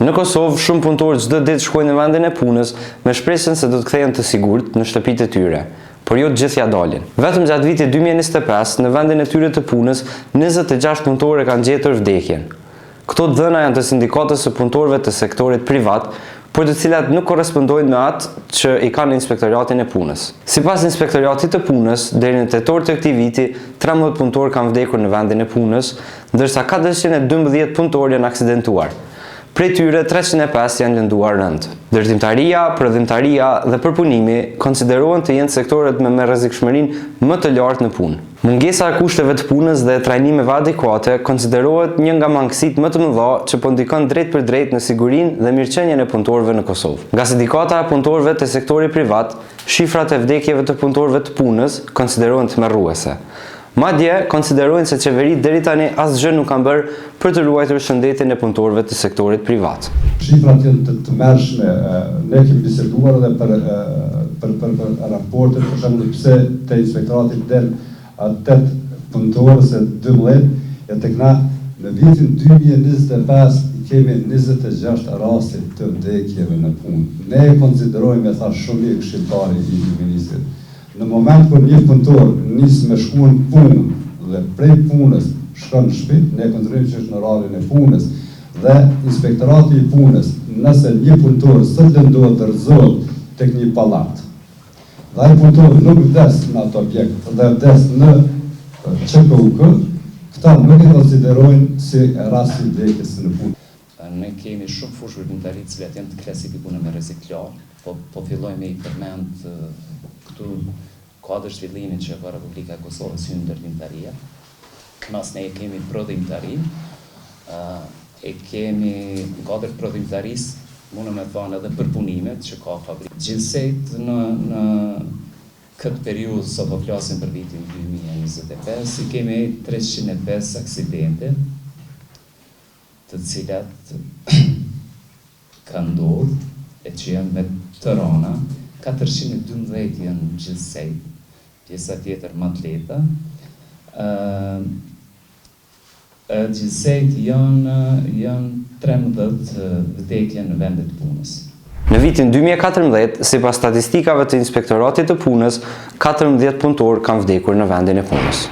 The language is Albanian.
Në Kosovë, shumë punëtorë çdo ditë shkojnë në vendin e punës me shpresën se do të kthehen të sigurt në shtëpitë e tyre, por jo të gjithë ja dalin. Vetëm gjatë vitit 2025, në vendin e tyre të punës, 26 punëtorë kanë gjetur vdekjen. Këto dhëna janë të sindikatës së punëtorëve të sektorit privat, por të cilat nuk korrespondojnë me atë që i kanë inspektoratin e punës. Sipas inspektoratit të punës, deri në tetor të këtij viti, 13 punëtorë kanë vdekur në vendin e punës, ndërsa 412 punëtorë janë aksidentuar. Prej tyre 305 janë lënduar rënd. Ndërtimtaria, prodhimtaria dhe përpunimi konsiderohen të jenë sektorët me rrezikshmërinë më të lartë në punë. Mungesa e kushteve të punës dhe trajnimeve adekuate konsiderohet një nga mangësitë më të mëdha që po ndikon drejt për drejt në sigurinë dhe mirëqenien e punëtorëve në Kosovë. Nga sindikata e punëtorëve të sektorit privat, shifrat e vdekjeve të punëtorëve të punës konsiderohen tmerruese. Madje konsiderojnë se qeveritë deri tani asgjë nuk kanë bërë për të ruajtur shëndetin e punëtorëve të sektorit privat. Shifrat janë të tmerrshme. Ne kemi biseduar edhe për raportet, për shembull pse te inspektorati del 8 punëtorë se 12, e tek na në vitin 2025 kemi 26 raste të vdekjeve në punë. Ne konsiderojmë shumë mirë këshilltari i ministrit. Në moment kur një punëtor nis me shkuën punë dhe prej punës shkon në shtëpi, ne kontrollojmë që është në orarin e punës dhe inspektorati i punës, nëse një punëtor së lëndohet të rrezohet tek një pallat. Dhe ai punëtor nuk vdes në atë objekt, dhe vdes në CPUK, këta nuk e konsiderojnë si rast i vdekjes në punë. Ne kemi shumë fushë veprimtari të cilat janë të klasifikuar me rrezik lartë, po fillojmë me i përmend këtu kuadër zhvillimit që ka Republika e Kosovës hyn ndërtimtaria. Mas ne kemi prodhimtarin, e kemi në kuadër prodhimtarisë, mundem me thonë edhe përpunimet që ka fabrikë. Gjithsejt në këtë periudhë sa po flasim për vitin 2025, i kemi 305 aksidente, të cilat kanë ndodhur e që janë me të rana, 412 janë gjithsej, pjesa tjetër më të lehta. Gjithsej janë 13 vdekje në vendet punës. Në vitin 2014, sipas statistikave të inspektoratit të punës, 14 punëtorë kanë vdekur në vendin e punës.